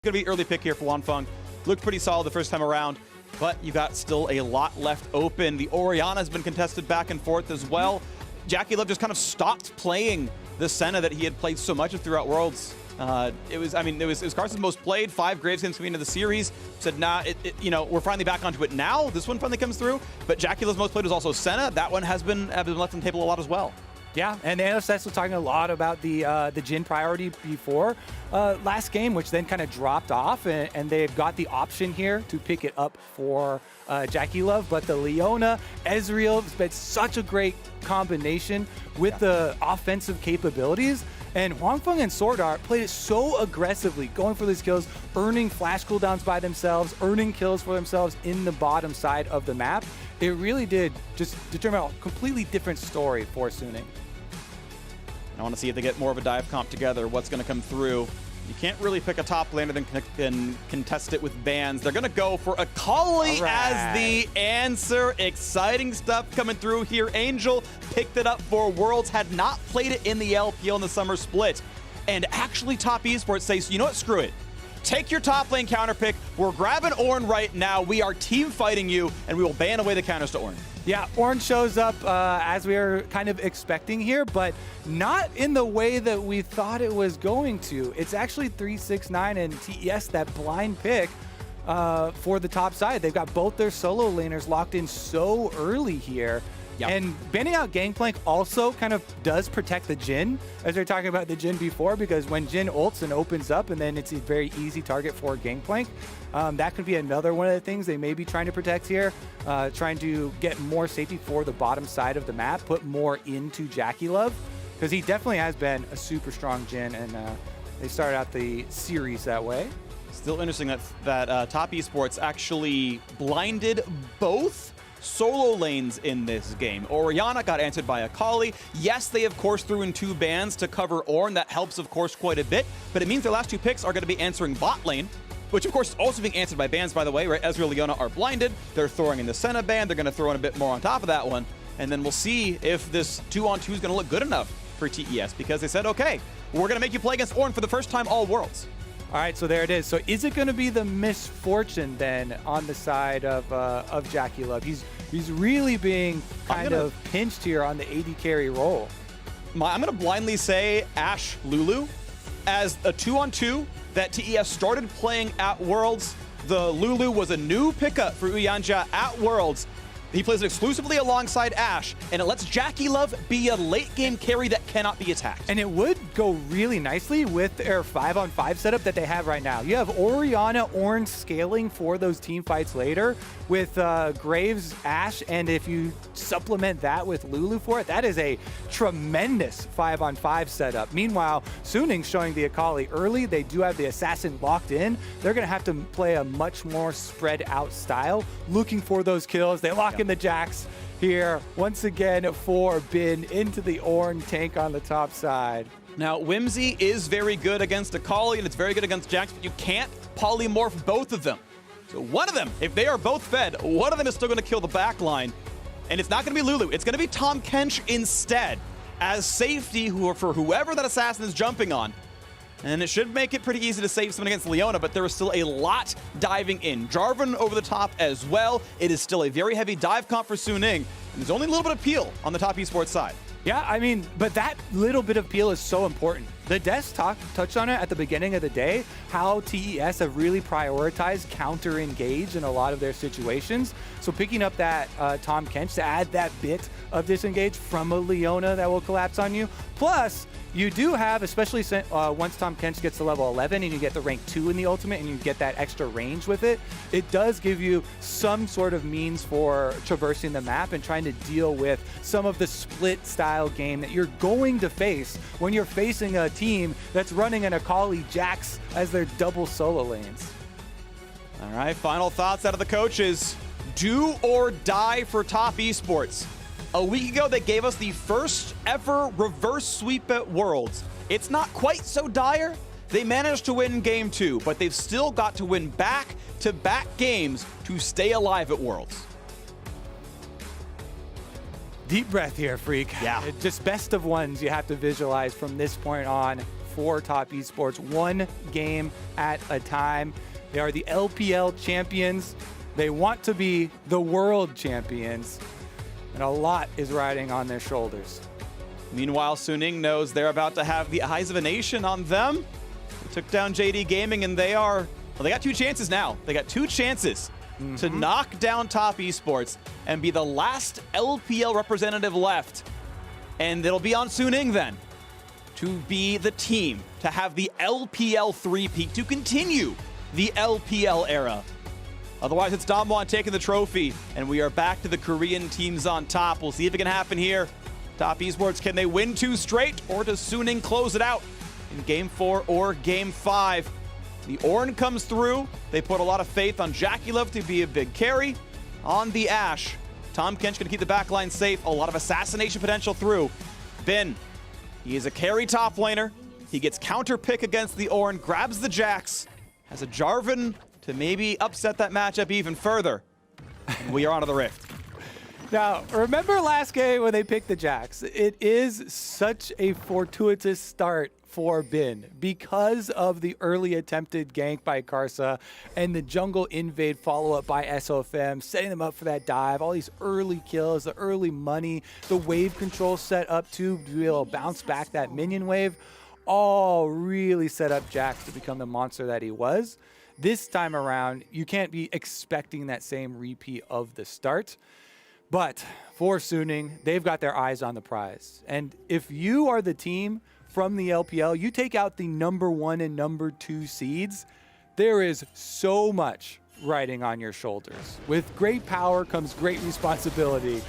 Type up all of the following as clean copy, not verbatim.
Going to be early pick here for Wanfeng. Looked pretty solid the first time around, but you got still a lot left open. The Orianna has been contested back and forth as well. JackeyLove just kind of stopped playing the Senna that he had played so much of throughout Worlds. It was Carson's most played, 5 Graves games coming into the series. Said, nah, we're finally back onto it now. This one finally comes through. But JackeyLove's most played was also Senna. That one has been left on the table a lot as well. Yeah, and NSS was talking a lot about the Jhin priority before last game, which then kind of dropped off, and they've got the option here to pick it up for JackeyLove. But the Leona, Ezreal, has been such a great combination with the offensive capabilities. And Wanfeng and Sword Art played it so aggressively, going for these kills, earning flash cooldowns by themselves, earning kills for themselves in the bottom side of the map. It really did just determine a completely different story for Suning. I want to see if they get more of a dive comp together, what's going to come through. You can't really pick a top laner then contest it with bans. They're going to go for Akali as the answer. Exciting stuff coming through here. Angel picked it up for Worlds, had not played it in the LPL in the summer split. And actually Top Esports says, you know what, screw it. Take your top lane counter pick. We're grabbing Ornn right now. We are team fighting you, and we will ban away the counters to Ornn. Yeah, Ornn shows up as we were kind of expecting here, but not in the way that we thought it was going to. It's actually 369 and TES, that blind pick for the top side. They've got both their solo laners locked in so early here. Yep. And banning out Gangplank also kind of does protect the Jhin, as we were talking about the Jhin before, because when Jhin ults and opens up, and then it's a very easy target for Gangplank. That could be another one of the things they may be trying to protect here, trying to get more safety for the bottom side of the map, put more into JackeyLove, because he definitely has been a super strong Jhin, and they started out the series that way. Still interesting that Top Esports actually blinded both solo lanes in this game. Orianna got answered by Akali. Yes, they of course threw in 2 bans to cover Ornn. That helps of course quite a bit, but it means their last 2 picks are going to be answering bot lane, which of course is also being answered by bans, by the way, right? Ezreal and Leona are blinded. They're throwing in the Senna ban. They're going to throw in a bit more on top of that one. And then we'll see if this 2-on-2 is going to look good enough for TES, because they said, okay, we're going to make you play against Ornn for the first time all Worlds. All right, so there it is. So is it going to be the misfortune then on the side of JackeyLove? He's really being kind of pinched here on the AD carry role. I'm going to blindly say Ashe Lulu as a 2-on-2 that TES started playing at Worlds. The Lulu was a new pickup for Uyanja at Worlds. He plays it exclusively alongside Ashe, and it lets JackeyLove be a late-game carry that cannot be attacked. And it would go really nicely with their 5-on-5 setup that they have right now. You have Orianna, Ornn scaling for those team fights later with Graves, Ashe, and if you supplement that with Lulu for it, that is a tremendous 5-on-5 setup. Meanwhile, Suning's showing the Akali early. They do have the Assassin locked in. They're going to have to play a much more spread-out style, looking for those kills. They lock in the Jacks here once again for Bin into the Ornn tank on the top side. Now, Whimsy is very good against Akali, and it's very good against Jax, but you can't polymorph both of them. So one of them, if they are both fed, one of them is still going to kill the back line. And it's not going to be Lulu. It's going to be Tahm Kench instead as safety for whoever that assassin is jumping on. And it should make it pretty easy to save someone against Leona, but there is still a lot diving in. Jarvan over the top as well. It is still a very heavy dive comp for Suning, and there's only a little bit of peel on the Top Esports side. Yeah, I mean, but that little bit of peel is so important. The Des touched on it at the beginning of the day, how TES have really prioritized counter-engage in a lot of their situations. So picking up that Tahm Kench to add that bit of disengage from a Leona that will collapse on you. Plus, you do have, especially once Tahm Kench gets to level 11 and you get the rank 2 in the ultimate and you get that extra range with it, it does give you some sort of means for traversing the map and trying to deal with some of the split style game that you're going to face when you're facing a team that's running an Akali Jax as their double solo lanes. All right, final thoughts out of the coaches. Do or die for Top Esports. A week ago, they gave us the first ever reverse sweep at Worlds. It's not quite so dire. They managed to win game 2, but they've still got to win back-to-back games to stay alive at Worlds. Deep breath here, Freak. Yeah. Just best of ones you have to visualize from this point on for Top Esports, one game at a time. They are the LPL champions. They want to be the world champions, and a lot is riding on their shoulders. Meanwhile, Suning knows they're about to have the eyes of a nation on them. They took down JD Gaming, and they got 2 chances now. They got 2 chances to knock down Top Esports and be the last LPL representative left. And it'll be on Suning then to be the team to have the LPL three-peat, to continue the LPL era. Otherwise, it's Damwon taking the trophy, and we are back to the Korean teams on top. We'll see if it can happen here. Top Esports, can they win 2 straight, or does Suning close it out in Game 4 or Game 5? The Ornn comes through. They put a lot of faith on JackeyLove to be a big carry. On the Ashe, Tom Kench going to keep the backline safe. A lot of assassination potential through. Bin, he is a carry top laner. He gets counter pick against the Ornn, grabs the Jax, has a Jarvan to maybe upset that matchup even further. And we are onto the Rift. Now, remember last game when they picked the Jax? It is such a fortuitous start for Bin because of the early attempted gank by KaiSser and the jungle invade follow-up by SOFM, setting them up for that dive, all these early kills, the early money, the wave control set up to be able to bounce back that minion wave, all really set up Jax to become the monster that he was. This time around, you can't be expecting that same repeat of the start. But for Suning, they've got their eyes on the prize. And if you are the team from the LPL, you take out the #1 and #2 seeds, there is so much riding on your shoulders. With great power comes great responsibility,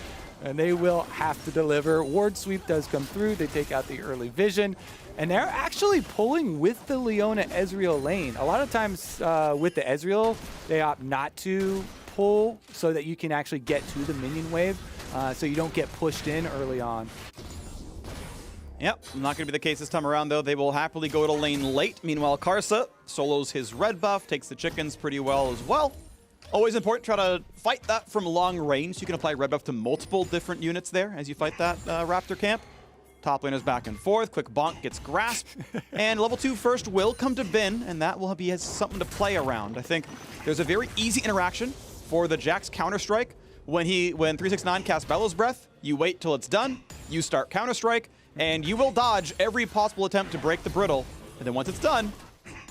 and they will have to deliver. Ward sweep does come through. They take out the early vision, and they're actually pulling with the Leona Ezreal lane. A lot of times with the Ezreal, they opt not to pull so that you can actually get to the minion wave, so you don't get pushed in early on. Yep, not going to be the case this time around, though. They will happily go to lane late. Meanwhile, KaiSser solos his red buff, takes the chickens pretty well as well. Always important to try to fight that from long range. You can apply red buff to multiple different units there as you fight that Raptor camp. Top laners back and forth. Quick bonk gets grasped. And level 2 first will come to Bin, and that will be something to play around. I think there's a very easy interaction for the Jax Counter-Strike. When 369 casts Bellows Breath, you wait till it's done, you start Counter-Strike, and you will dodge every possible attempt to break the brittle. And then once it's done,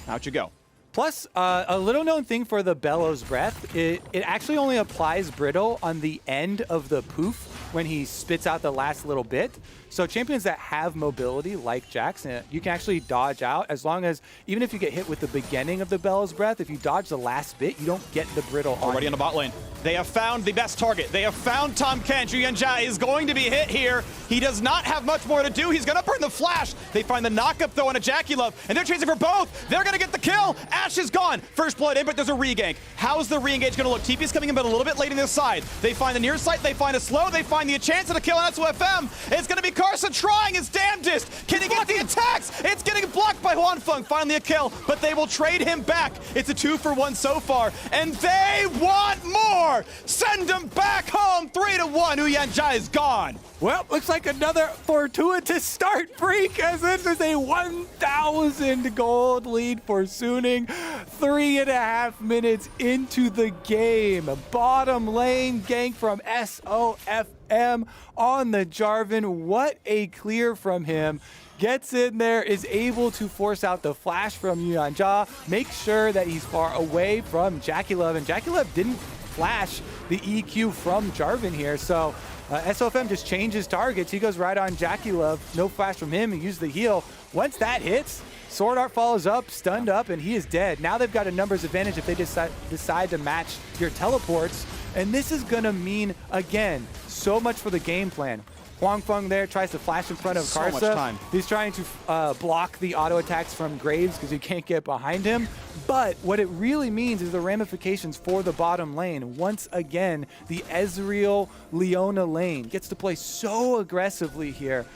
out you go. Plus, a little known thing for the Bellows Breath, it actually only applies brittle on the end of the poof when he spits out the last little bit. So champions that have mobility, like Jax, you can actually dodge out as long as, even if you get hit with the beginning of the Bellows Breath, if you dodge the last bit, you don't get the brittle already on the bot lane. They have found the best target. They have found Tom Kench. Yuyanjia is going to be hit here. He does not have much more to do. He's going to burn the flash. They find the knockup, though, on a JackeyLove, and they're chasing for both. They're going to get the kill. Ashe is gone. First blood in, but there's a regank. How's the reengage going to look? TP's coming in, but a little bit late in this side. They find the near site. They find a slow. They find the chance of the kill, and that's FM. It's going to be KaiSser trying his damnedest. Can he get the attacks? It's getting blocked by Huanfeng. Finally a kill, but they will trade him back. It's a 2-for-1 so far, and they want more. Send him back home. 3-1. Yuyanjia is gone. Well, looks like another fortuitous start, Freak, as this is a 1,000 gold lead for Suning. 3.5 minutes into the game. Bottom lane gank from SOFM on the Jarvan. What a clear from him. Gets in there, is able to force out the flash from Yuyanjia, make sure that he's far away from JackeyLove, and JackeyLove didn't flash the EQ from Jarvan here, so SOFM just changes targets. He goes right on JackeyLove, no flash from him, he used the heal. Once that hits, Sword Art follows up, stunned up, and he is dead. Now they've got a numbers advantage if they decide to match your teleports, and this is gonna mean, again, so much for the game plan. Huanfeng there tries to flash in front of KaiSser. So much time. He's trying to block the auto attacks from Graves because he can't get behind him. But what it really means is the ramifications for the bottom lane. Once again, the Ezreal Leona lane gets to play so aggressively here.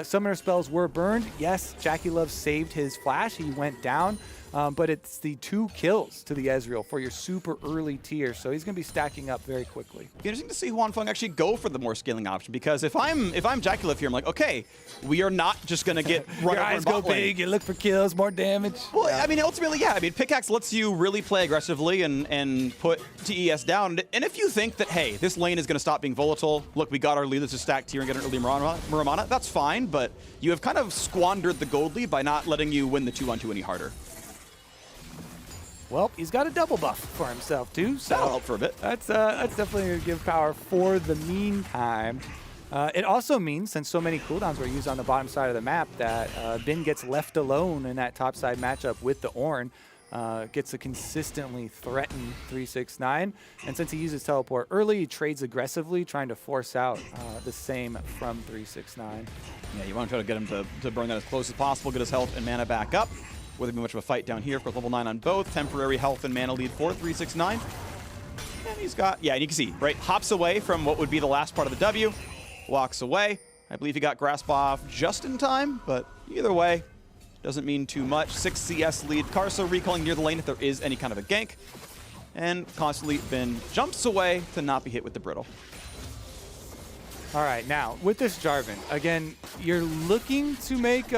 Summoner spells were burned. Yes, JackeyLove saved his flash. He went down. but it's the 2 kills to the Ezreal for your super early tier, so he's going to be stacking up very quickly. Interesting to see Huanfeng actually go for the more scaling option, because if I'm Jackulov here, I'm like, okay, we are not just going to get run Your over eyes in go bot lane. big, you look for kills, more damage. Well, I mean, ultimately, yeah. I mean, Pickaxe lets you really play aggressively and put TES down. And if you think that, hey, this lane is going to stop being volatile, look, we got our lead, let's just stack tier and get an early Muramana, that's fine, but you have kind of squandered the gold lead by not letting you win the 2-on-2 any harder. Well, he's got a double buff for himself, too. So That'll help for a bit. That's definitely going to give power for the meantime. It also means, since so many cooldowns were used on the bottom side of the map, that Bin gets left alone in that top side matchup with the Ornn. Gets to consistently threaten 369. And since he uses teleport early, he trades aggressively, trying to force out the same from 369. Yeah, you want to try to get him to burn that as close as possible, get his health and mana back up. Wouldn't be much of a fight down here. Of course, level 9 on both. Temporary health and mana lead for 369. And he's got, yeah, and you can see, right, hops away from what would be the last part of the W, walks away. I believe he got grasp off just in time, but either way, doesn't mean too much. 6 CS lead. KaiSser recalling near the lane if there is any kind of a gank. And constantly Bin jumps away to not be hit with the brittle. All right, now with this Jarvan, again, you're looking to make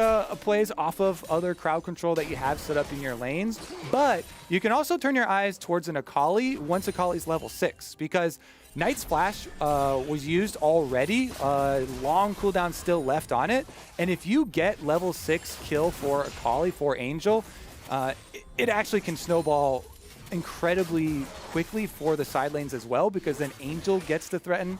plays off of other crowd control that you have set up in your lanes, but you can also turn your eyes towards an Akali once Akali's level 6, because Knight's Flash was used already, long cooldown still left on it, and if you get level 6 kill for Akali, for Angel, it actually can snowball incredibly quickly for the side lanes as well, because then Angel gets to threaten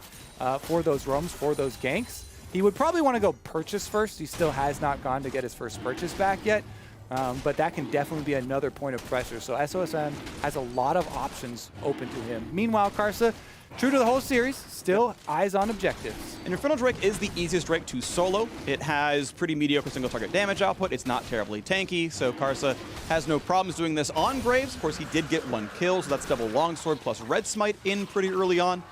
for those roams, for those ganks. He would probably want to go purchase first. He still has not gone to get his first purchase back yet, but that can definitely be another point of pressure. So SOSM has a lot of options open to him. Meanwhile, KaiSser, true to the whole series, still eyes on objectives. And Infernal Drake is the easiest Drake to solo. It has pretty mediocre single target damage output. It's not terribly tanky, so KaiSser has no problems doing this on Graves. Of course, he did get 1 kill, so that's double longsword plus red smite in pretty early on.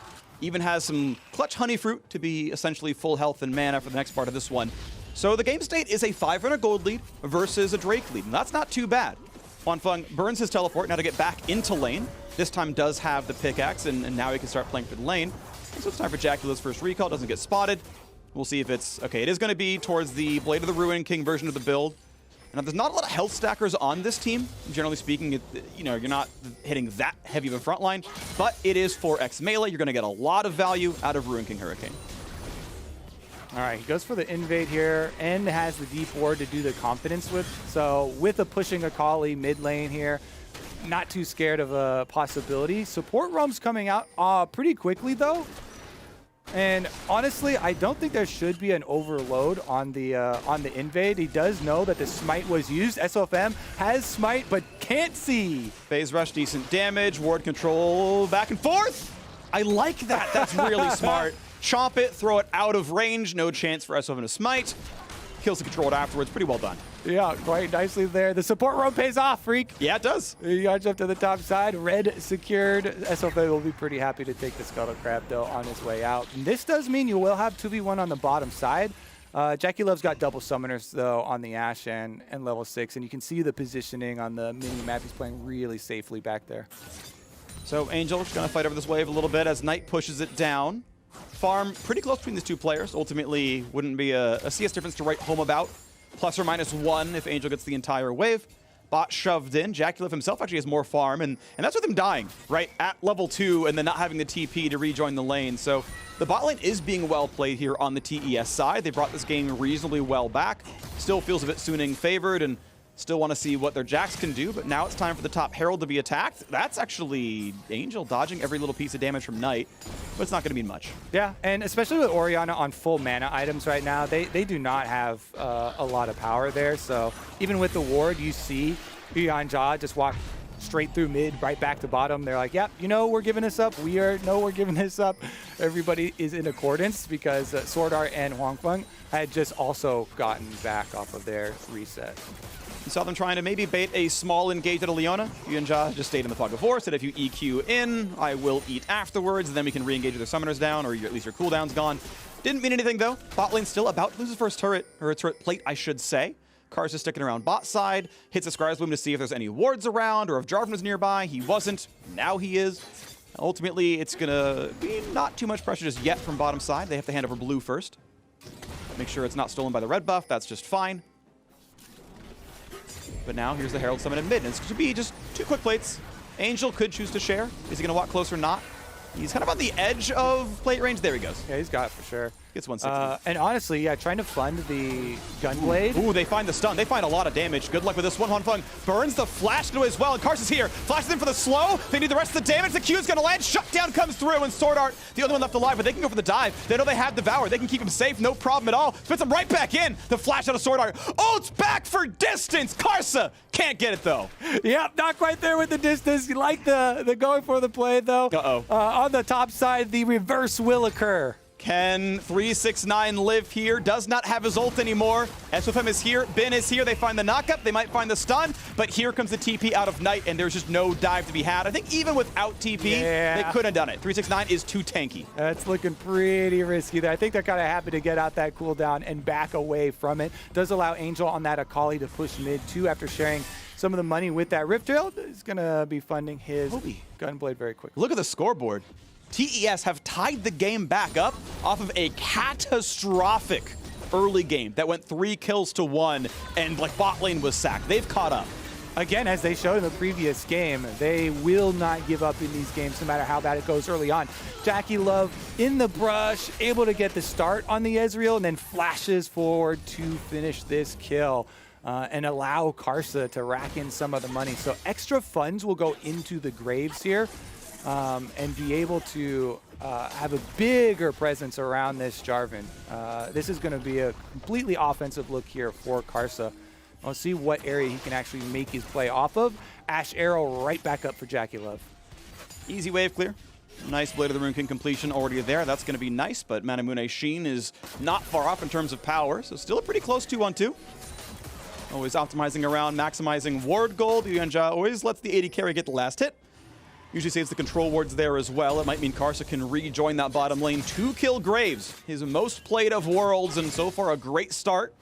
Even has some clutch honey fruit to be essentially full health and mana for the next part of this one. So the game state is a 500 gold lead versus a Drake lead, and that's not too bad. Huanfeng burns his teleport now to get back into lane. This time does have the pickaxe, and now he can start playing for the lane. So it's time for Jackulov's first recall. Doesn't get spotted. We'll see if it's... Okay, it is going to be towards the Blade of the Ruin King version of the build. Now, there's not a lot of health stackers on this team. Generally speaking, you know, you're not hitting that heavy of a front line, but it is 4x melee. You're going to get a lot of value out of Ruin King Hurricane. All right, he goes for the invade here and has the deep ward to do the confidence with. So with a pushing Akali mid lane here, not too scared of a possibility. Support roam's coming out pretty quickly though. And honestly, I don't think there should be an overload on the invade. He does know that the smite was used. SOFM has smite, but can't see. Phase rush, decent damage. Ward control, back and forth. I like that. That's really smart. Chomp it, throw it out of range. No chance for SOFM to smite. Kills the control afterwards. Pretty well done. Yeah, quite nicely there. The support roam pays off, Freak. Yeah, it does. You got up to the top side. Red secured. SOFA will be pretty happy to take the Scuttle Crab, though, on his way out. And this does mean you will have 2v1 on the bottom side. Jackulov's got double summoners, though, on the Ashe and level 6. And you can see the positioning on the mini-map. He's playing really safely back there. So Angel's going to fight over this wave a little bit as Knight pushes it down. Farm pretty close between these two players. Ultimately, wouldn't be a CS difference to write home about. Plus or minus 1 if Angel gets the entire wave. Bot shoved in. Jackulov himself actually has more farm, and that's with him dying, right? At level 2 and then not having the TP to rejoin the lane. So the bot lane is being well played here on the TES side. They brought this game reasonably well back. Still feels a bit Suning favored and still want to see what their Jax can do, but now it's time for the top Herald to be attacked. That's actually Angel dodging every little piece of damage from Knight, but it's not going to mean much. Yeah, and especially with Orianna on full mana items right now, they do not have a lot of power there. So even with the ward, you see Yuanjia just walk straight through mid, right back to bottom. They're like, yep, you know, we're giving this up. We're giving this up. Everybody is in accordance because Sword Art and Huanfeng had just also gotten back off of their reset. You saw them trying to maybe bait a small engage at a Leona. Yuanjia just stayed in the fog of war, said if you EQ in, I will eat afterwards, and then we can re-engage with their summoners down, or at least your cooldown's gone. Didn't mean anything though. Bot lane still about to lose his first turret, or turret plate, I should say. KaiSser sticking around bot side, hits a Scry's Bloom to see if there's any wards around or if Jarvan was nearby. He wasn't. Now he is. Ultimately, it's going to be not too much pressure just yet from bottom side. They have to hand over blue first. Make sure it's not stolen by the red buff. That's just fine. But now here's the Herald Summon in mid. And it's going to be just 2 quick plates. Angel could choose to share. Is he going to walk closer or not? He's kind of on the edge of plate range. There he goes. Yeah, he's got it for sure. Gets 160. And honestly, yeah, trying to fund the Gunblade. Ooh, they find the stun. They find a lot of damage. Good luck with this one. Fung burns the flash through as well. And KaiSser's here. Flashes in for the slow. They need the rest of the damage. The Q's going to land. Shutdown comes through. And Sword Art, the only one left alive, but they can go for the dive. They know they have Devour. They can keep him safe. No problem at all. Spits him right back in. The flash out of Sword Art. Oh, it's back for distance. KaiSser can't get it, though. Yep, not quite there with the distance. You like the going for the play, though. Uh-oh. On the top side, the reverse will occur. Can 369 live here? Does not have his ult anymore. SFM is here. Bin is here. They find the knockup. They might find the stun. But here comes the TP out of Night, and there's just no dive to be had. I think even without TP, they couldn't have done it. 369 is too tanky. That's looking pretty risky there. I think they're kind of happy to get out that cooldown and back away from it. Does allow Angel on that Akali to push mid, too, after sharing some of the money with that Rift Trail. He's going to be funding his Gunblade very quickly. Look at the scoreboard. TES have tied the game back up off of a catastrophic early game that went 3 kills to 1, and like bot lane was sacked. They've caught up. Again, as they showed in the previous game, they will not give up in these games no matter how bad it goes early on. JackeyLove in the brush, able to get the start on the Ezreal, and then flashes forward to finish this kill. And allow KaiSser to rack in some of the money. So extra funds will go into the graves here. And be able to have a bigger presence around this Jarvan. This is going to be a completely offensive look here for KaiSser. We'll see what area he can actually make his play off of. Ash Arrow right back up for JackeyLove. Easy wave clear. Nice Blade of the Rune King completion already there. That's going to be nice, but Manamune Sheen is not far off in terms of power, so still a pretty close 2-1-2. Always optimizing around, maximizing ward gold. Yuanja always lets the AD carry get the last hit. Usually saves the control wards there as well. It might mean KaiSser can rejoin that bottom lane. 2-kill Graves, his most played of Worlds, and so far a great start.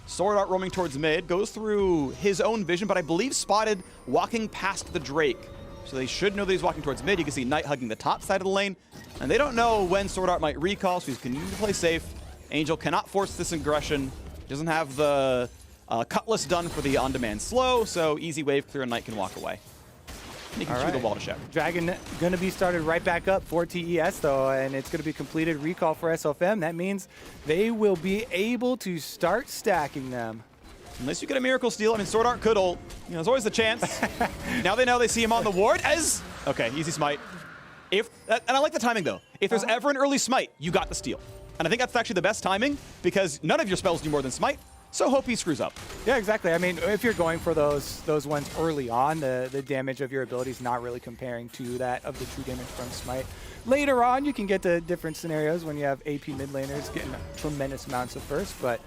Sword Art roaming towards mid, goes through his own vision, but I believe spotted walking past the Drake. So they should know that he's walking towards mid. You can see Knight hugging the top side of the lane. And they don't know when Sword Art might recall, so he's continuing to play safe. Angel cannot force this aggression. Doesn't have the Cutlass done for the on-demand slow, so easy wave clear and Knight can walk away. And he can shoot the wall to check. Dragon going to be started right back up for TES, though, and it's going to be completed recall for SFM. That means they will be able to start stacking them. Unless you get a Miracle Steal. I mean, Sword Art could ult. You know, there's always the chance. Now they know they see him on the ward as... Okay, easy smite. And I like the timing, though. If there's ever an early smite, you got the steal. And I think that's actually the best timing, because none of your spells do more than smite. So hope he screws up. Yeah, exactly. I mean, if you're going for those ones early on, the damage of your ability is not really comparing to that of the true damage from Smite. Later on, you can get to different scenarios when you have AP mid laners getting tremendous amounts of burst, but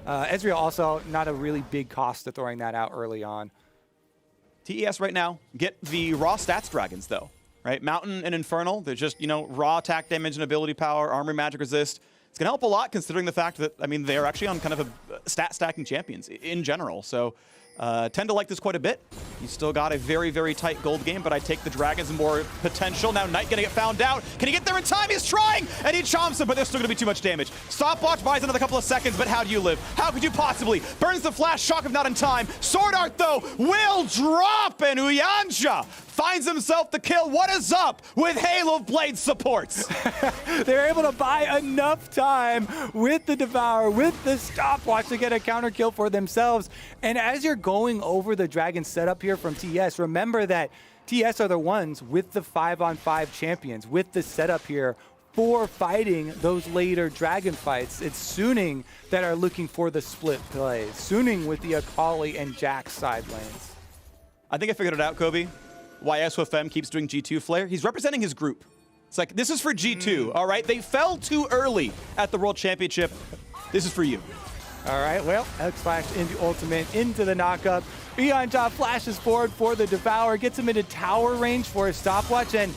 Ezreal also not a really big cost to throwing that out early on. TES right now get the raw stats dragons, though, right? Mountain and Infernal, they're just, you know, raw attack damage and ability power, armor, magic resist. It's going to help a lot considering the fact that, I mean, they're actually on kind of a stat stacking champions in general. So tend to like this quite a bit. You still got a very, very tight gold game, but I take the Dragons and more potential. Now Knight going to get found out. Can he get there in time? He's trying, and he chomps him, but there's still going to be too much damage. Stopwatch buys another couple of seconds, but how do you live? How could you possibly? Burns the flash, shock if not in time. Sword Art, though, will drop, and Uyanja finds himself the kill. What is up with Halo Blade supports? They're able to buy enough time with the Devour, with the stopwatch to get a counter kill for themselves. And as you're going over the Dragon setup here from TES, remember that TES are the ones with the 5-on-5 champions, with the setup here for fighting those later Dragon fights. It's Suning that are looking for the split plays. Suning with the Akali and Jack side lanes. I think I figured it out, Kobe. Why SFM keeps doing G2 Flare. He's representing his group. It's like, this is for G2, all right? They fell too early at the World Championship. This is for you. All right, well, X flash into ultimate, into the knockup. Yuanja flashes forward for the Devour, gets him into tower range for a stopwatch, and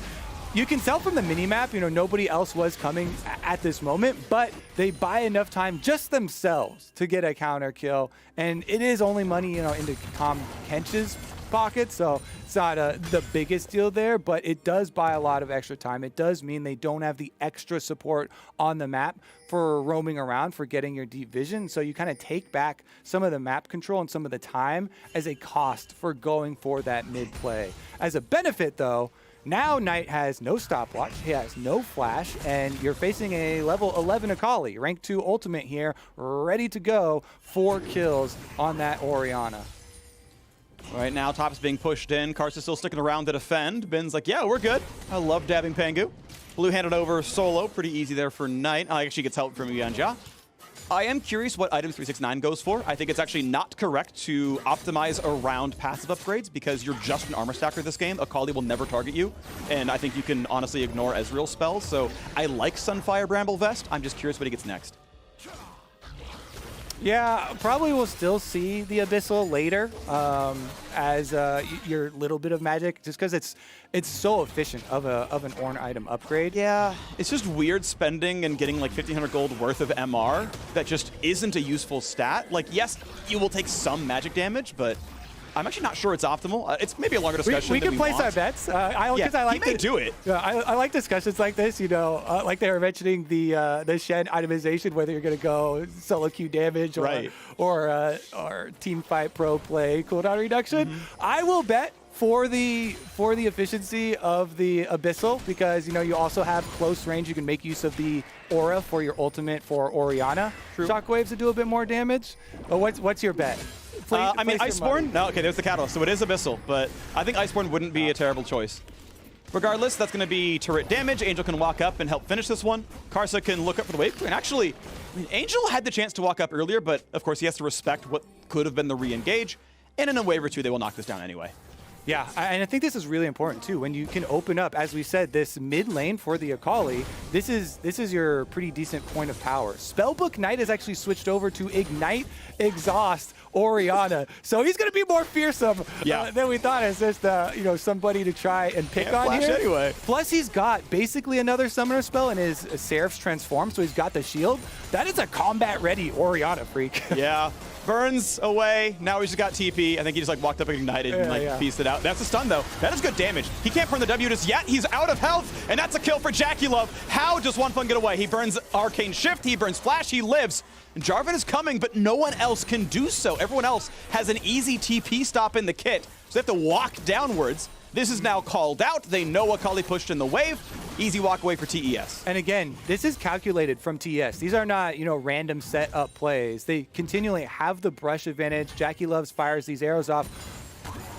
You can tell from the mini-map, nobody else was coming at this moment, but they buy enough time just themselves to get a counter kill. And it is only money, into Tom Kench's pocket, so it's not the biggest deal there, but it does buy a lot of extra time. It does mean they don't have the extra support on the map for roaming around, for getting your deep vision. So you kind of take back some of the map control and some of the time as a cost for going for that mid play. As a benefit, though, now Knight has no stopwatch, he has no flash, and you're facing a level 11 Akali, rank 2 ultimate here, ready to go, 4 kills on that Orianna. Right now, top is being pushed in. KaiSser still sticking around to defend. Bin's like, yeah, we're good. I love dabbing Pengu. Blue handed over solo. Pretty easy there for Knight. Actually gets help from Yuanja. I am curious what item 369 goes for. I think it's actually not correct to optimize around passive upgrades because you're just an armor stacker this game. Akali will never target you, and I think you can honestly ignore Ezreal spells. So I like Sunfire Bramble Vest. I'm just curious what he gets next. Yeah, probably we'll still see the Abyssal later as your little bit of magic, just because it's so efficient of an Ornn item upgrade. Yeah, it's just weird spending and getting like 1,500 gold worth of MR that just isn't a useful stat. Like, yes, you will take some magic damage, but I'm actually not sure it's optimal. It's maybe a longer discussion. We can place our bets. I like he may do it. I like discussions like this. Like they were mentioning the Shen itemization, whether you're going to go solo Q damage or team fight pro play cooldown reduction. I will bet for the efficiency of the Abyssal because you also have close range. You can make use of the aura for your ultimate for Orianna. True. Shockwaves to do a bit more damage. But what's your bet? I mean, Iceborne? No, okay, there's the catalyst. So it is Abyssal, but I think Iceborne wouldn't be a terrible choice. Regardless, that's going to be turret damage. Angel can walk up and help finish this one. KaiSser can look up for the wave. And actually, I mean, Angel had the chance to walk up earlier, but of course he has to respect what could have been the re-engage. And in a wave or two, they will knock this down anyway. Yeah, and I think this is really important too. When you can open up, as we said, this mid lane for the Akali, this is your pretty decent point of power. Spellbook Knight has actually switched over to Ignite, Exhaust, Orianna, so he's going to be more fearsome than we thought as just somebody to try and pick on here. Anyway. Plus, he's got basically another summoner spell in his Seraph's Transform, so he's got the shield. That is a combat-ready Orianna freak. Yeah. Burns away. Now he's just got TP. I think he just walked up and ignited and pieced it out. That's a stun though. That is good damage. He can't burn the W just yet. He's out of health, and that's a kill for JackieLove. How does OneFun get away? He burns Arcane Shift. He burns Flash. He lives. And Jarvan is coming, but no one else can do so. Everyone else has an easy TP stop in the kit, so they have to walk downwards. This is now called out. They know Akali pushed in the wave. Easy walk away for TES. And again, this is calculated from TES. These are not, random set up plays. They continually have the brush advantage. JackieLove fires these arrows off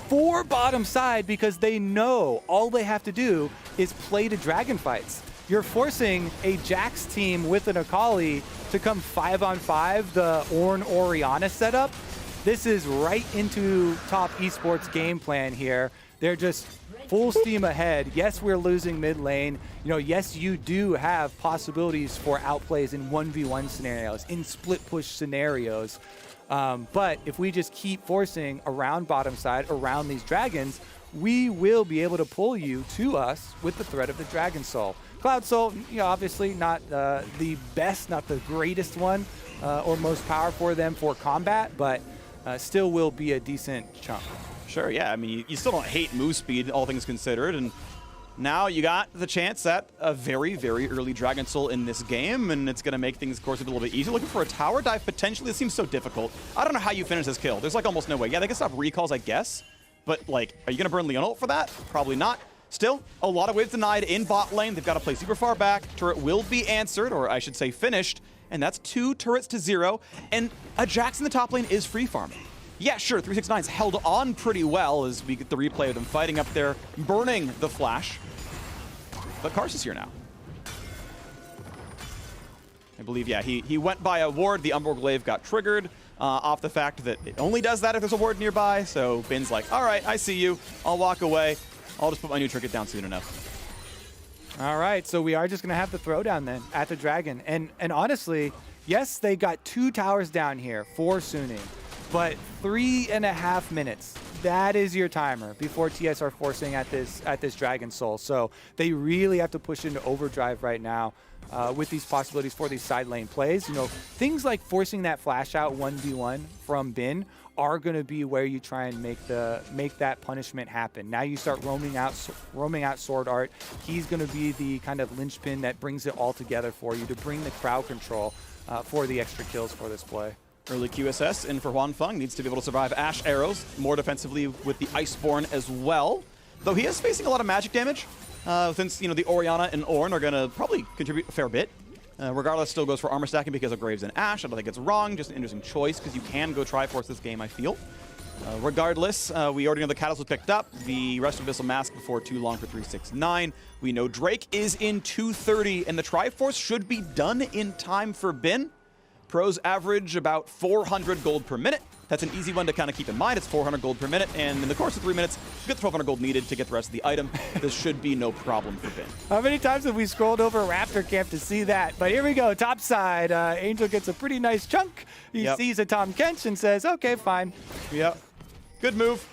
for bottom side because they know all they have to do is play to dragon fights. You're forcing a Jax team with an Akali to come 5-on-5, the Ornn Orianna setup. This is right into top esports game plan here. They're just full steam ahead. Yes, we're losing mid lane. Yes, you do have possibilities for outplays in 1v1 scenarios, in split push scenarios. But if we just keep forcing around bottom side, around these dragons, we will be able to pull you to us with the threat of the Dragon Soul. Cloud Soul, obviously not the best, not the greatest one or most powerful for them for combat, but still will be a decent chunk. Sure, yeah. I mean, you still don't hate move speed, all things considered, and now you got the chance at a very, very early Dragon Soul in this game, and it's going to make things, of course, a little bit easier. Looking for a tower dive, potentially. It seems so difficult. I don't know how you finish this kill. There's almost no way. Yeah, they can stop recalls, I guess, but are you going to burn Leonel for that? Probably not. Still, a lot of waves denied in bot lane. They've got to play super far back. Turret will be answered, or I should say finished, and that's 2 turrets to 0, and a Jax in the top lane is free farming. Yeah, sure, 369's held on pretty well as we get the replay of them fighting up there, burning the Flash. But KaiSser's here now. I believe, yeah, he went by a ward. The Umbral Glaive got triggered off the fact that it only does that if there's a ward nearby. So Bin's like, all right, I see you. I'll walk away. I'll just put my new trinket down soon enough. All right, so we are just going to have the throwdown then at the Dragon. And honestly, yes, they got 2 towers down here for Suning. But 3.5 minutes. that is your timer before TS are forcing at this Dragon Soul. So they really have to push into overdrive right now with these possibilities for these side lane plays. You know, things like forcing that flash out 1v1 from Bin are going to be where you try and make that punishment happen. Now you start roaming out Sword Art. He's going to be the kind of linchpin that brings it all together for you to bring the crowd control for the extra kills for this play. Early QSS in for Huanfeng, needs to be able to survive Ash arrows, more defensively with the Iceborne as well. Though he is facing a lot of magic damage, since, you know, the Orianna and Ornn are going to probably contribute a fair bit. Regardless, still goes for armor stacking because of Graves and Ash. I don't think it's wrong, just an interesting choice because you can go Triforce this game, I feel. Regardless, we already know the Catalyst was picked up. The rest of Abyssal Mask before too long for 369. We know Drake is in 230, and the Triforce should be done in time for Bin. Pros average about 400 gold per minute. That's an easy one to kind of keep in mind. It's 400 gold per minute, and in the course of 3 minutes, you get the 1,200 gold needed to get the rest of the item. This should be no problem for Bin. How many times have we scrolled over Raptor Camp to see that? But here we go, top side. Angel gets a pretty nice chunk. He sees a Tom Kench and says, okay, fine. Yep. Good move.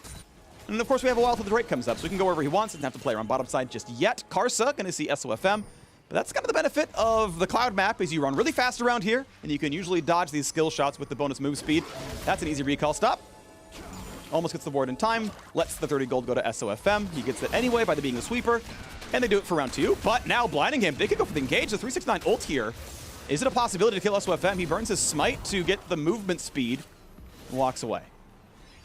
And of course, we have a while till the Drake comes up, so he can go wherever he wants. Doesn't have to play around bottom side just yet. KaiSser going to see SOFM. But that's kind of the benefit of the Cloud map, is you run really fast around here, and you can usually dodge these skill shots with the bonus move speed. That's an easy recall stop. Almost gets the ward in time, lets the 30 gold go to SOFM. He gets it anyway by being the sweeper, and they do it for round 2. But now blinding him, they could go for the engage. The 369 ult here. Is it a possibility to kill SOFM? He burns his smite to get the movement speed and walks away.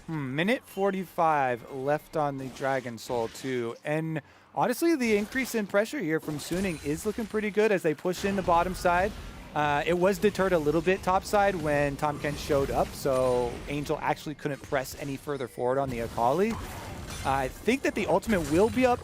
Minute 45 left on the Dragon Soul too, and honestly, the increase in pressure here from Suning is looking pretty good as they push in the bottom side. It was deterred a little bit top side when Tom Kent showed up, so Angel actually couldn't press any further forward on the Akali. I think that the ultimate will be up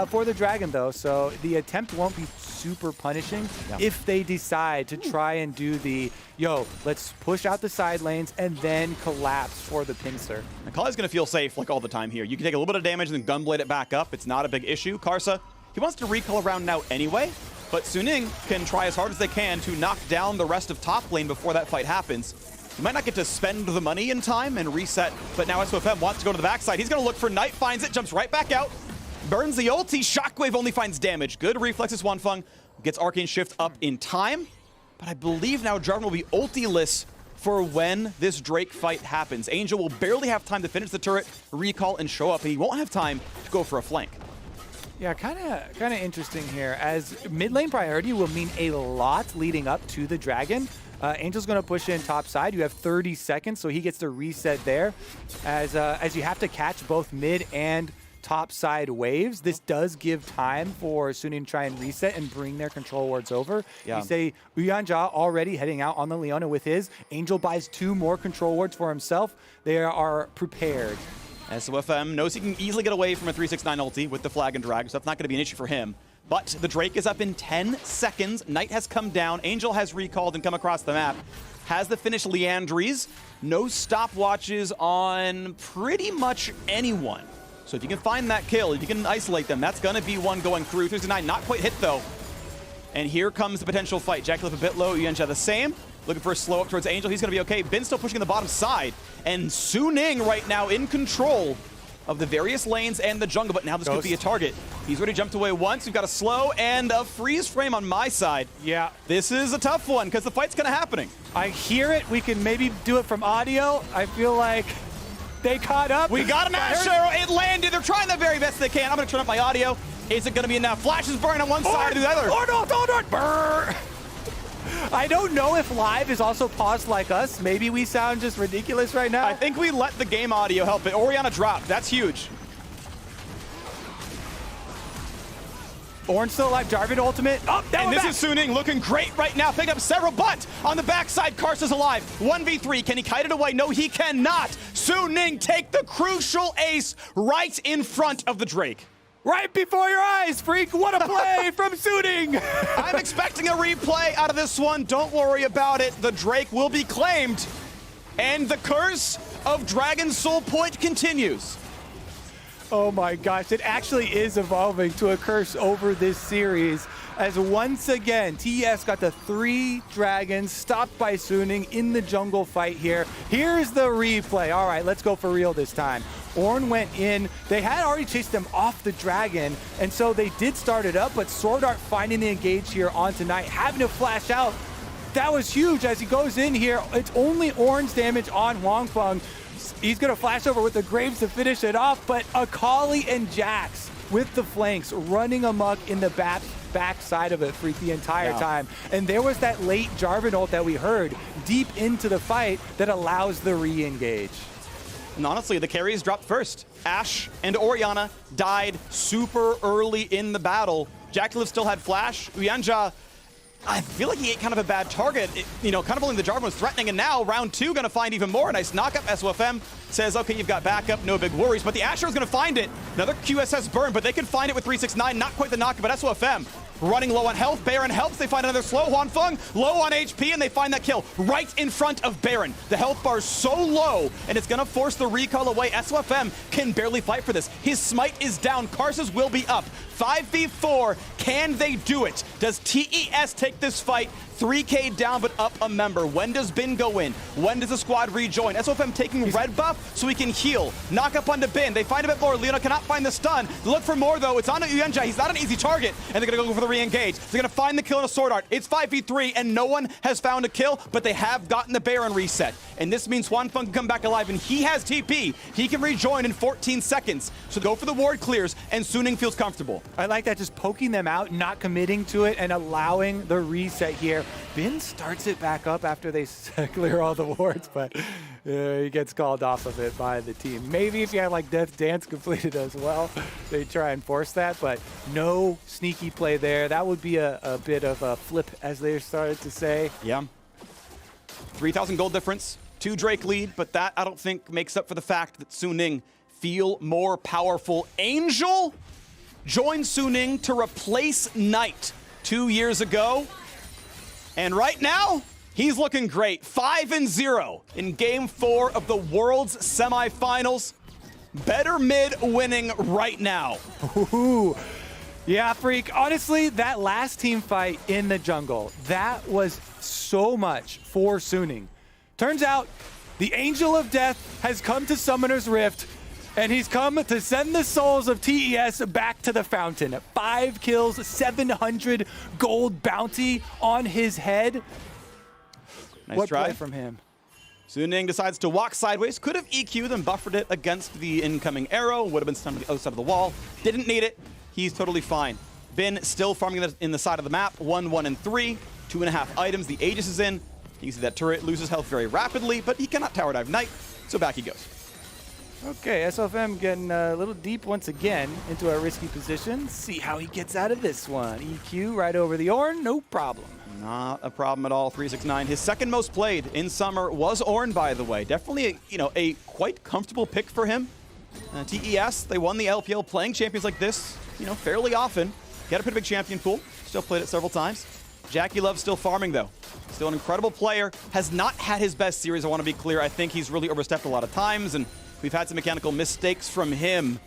for the Dragon though, so the attempt won't be super punishing if they decide to try and do the, yo, let's push out the side lanes and then collapse for the pincer. Akali's going to feel safe like all the time here. You can take a little bit of damage and then gunblade it back up. It's not a big issue. KaiSser, he wants to recall around now anyway, but Suning can try as hard as they can to knock down the rest of top lane before that fight happens. You might not get to spend the money in time and reset, but now SOFM wants to go to the backside. He's going to look for Knight, finds it, jumps right back out, burns the ulti. Shockwave only finds damage. Good reflexes, Huanfeng gets Arcane Shift up in time, but I believe now Jarvan will be ulti-less for when this Drake fight happens. Angel will barely have time to finish the turret, recall, and show up, and he won't have time to go for a flank. Yeah, kind of interesting here, as mid lane priority will mean a lot leading up to the Dragon. Angel's going to push in top side. You have 30 seconds, so he gets to reset there. As you have to catch both mid and top side waves, this does give time for Suning to try and reset and bring their control wards over. You say Uyanja already heading out on the Leona with his. Angel buys 2 more control wards for himself. They are prepared. SOFM knows he can easily get away from a 369 ulti with the flag and drag, so that's not going to be an issue for him. But the Drake is up in 10 seconds. Knight has come down. Angel has recalled and come across the map. Has the finish Leandries. No stopwatches on pretty much anyone. So if you can find that kill, if you can isolate them, that's going to be one going through. 369 not quite hit though. And here comes the potential fight. Jackliffe a bit low. Yuanjia the same. Looking for a slow up towards Angel. He's going to be okay. Bin still pushing the bottom side. And Suning right now in control of the various lanes and the jungle, but now this could be a target. He's already jumped away once. We've got a slow and a freeze frame on my side. Yeah. This is a tough one because the fight's kind of happening. I hear it. We can maybe do it from audio. I feel like they caught up. We got an Ash arrow. It landed. They're trying the very best they can. I'm going to turn up my audio. Is it going to be enough? Flash is burning on one side or the other. Burr. I don't know if live is also paused like us. Maybe we sound just ridiculous right now. I think we let the game audio help it. Orianna dropped. That's huge. Ornn still alive. Jarvan ultimate. Oh, and this is Suning looking great right now. Picking up several, but on the backside, KaiSser's alive. 1v3. Can he kite it away? No, he cannot. Suning take the crucial ace right in front of the Drake. Right before your eyes, freak. What a play from Suning. I'm expecting a replay out of this one. Don't worry about it. The Drake will be claimed. And the curse of Dragon Soul Point continues. Oh my gosh, it actually is evolving to a curse over this series. As once again, TES got the 3 dragons stopped by Suning in the jungle fight here. Here's the replay. All right, let's go for real this time. Ornn went in. They had already chased them off the dragon, and so they did start it up, but Sword Art finding the engage here onto Knight, having to flash out. That was huge as he goes in here. It's only Ornn's damage on Huangfeng. He's going to flash over with the Graves to finish it off, but Akali and Jax with the flanks running amok in the back side of it for the entire time. And there was that late Jarvan ult that we heard deep into the fight that allows the re-engage. And honestly, the carries dropped first. Ashe and Orianna died super early in the battle. Jackalib still had flash. Uyanja, I feel like he ate kind of a bad target. Kind of only the Jarvan was threatening, and now round 2 gonna find even more. Nice knockup. SOFM says, okay, you've got backup, no big worries, but the Asher is gonna find it. Another QSS burn, but they can find it with 369, not quite the knockup, but SOFM running low on health. Baron helps, they find another slow. Huangfeng low on HP, and they find that kill right in front of Baron. The health bar is so low, and it's gonna force the recall away. SOFM can barely fight for this. His smite is down, Karsa's will be up. 5v4, can they do it? Does TES take this fight? 3K down, but up a member. When does Bin go in? When does the squad rejoin? SOFM taking red buff so he can heal. Knock up onto Bin. They find a bit more. Leona cannot find the stun. They look for more, though. It's on Uyanja. He's not an easy target, and they're going to go for the re-engage. They're going to find the kill in a Sword Art. It's 5v3, and no one has found a kill, but they have gotten the Baron reset. And this means Huangfeng can come back alive, and he has TP. He can rejoin in 14 seconds. So go for the ward clears, and Suning feels comfortable. I like that, just poking them out, not committing to it, and allowing the reset here. Bin starts it back up after they clear all the wards, but he gets called off of it by the team. Maybe if you had like Death Dance completed as well, they try and force that, but no sneaky play there. That would be a bit of a flip, as they started to say. Yeah. 3,000 gold difference, 2 Drake lead, but that I don't think makes up for the fact that Suning feel more powerful. Angel joined Suning to replace Knight 2 years ago. And right now, he's looking great. 5-0 in Game 4 of the World's Semifinals. Better mid winning right now. Ooh. Yeah, Freak. Honestly, that last team fight in the jungle, that was so much for Suning. Turns out, the Angel of Death has come to Summoner's Rift, and he's come to send the souls of TES back to the fountain. 5 kills, 700 gold bounty on his head. Nice what try play from him? Suning decides to walk sideways. Could have EQ'd and buffered it against the incoming arrow. Would have been stunned to the other side of the wall. Didn't need it. He's totally fine. Bin still farming in the side of the map. 1, 1, and 3. 2.5 items. The Aegis is in. You can see that turret loses health very rapidly, but he cannot tower dive Knight, so back he goes. Okay, SOFM getting a little deep once again into a risky position. See how he gets out of this one. EQ right over the Ornn, no problem. Not a problem at all. 369. His second most played in summer was Ornn, by the way. Definitely, a quite comfortable pick for him. TES, they won the LPL playing champions like this, fairly often. He had a pretty big champion pool. Still played it several times. Jackie Love still farming, though. Still an incredible player. Has not had his best series, I want to be clear. I think he's really overstepped a lot of times, and we've had some mechanical mistakes from him.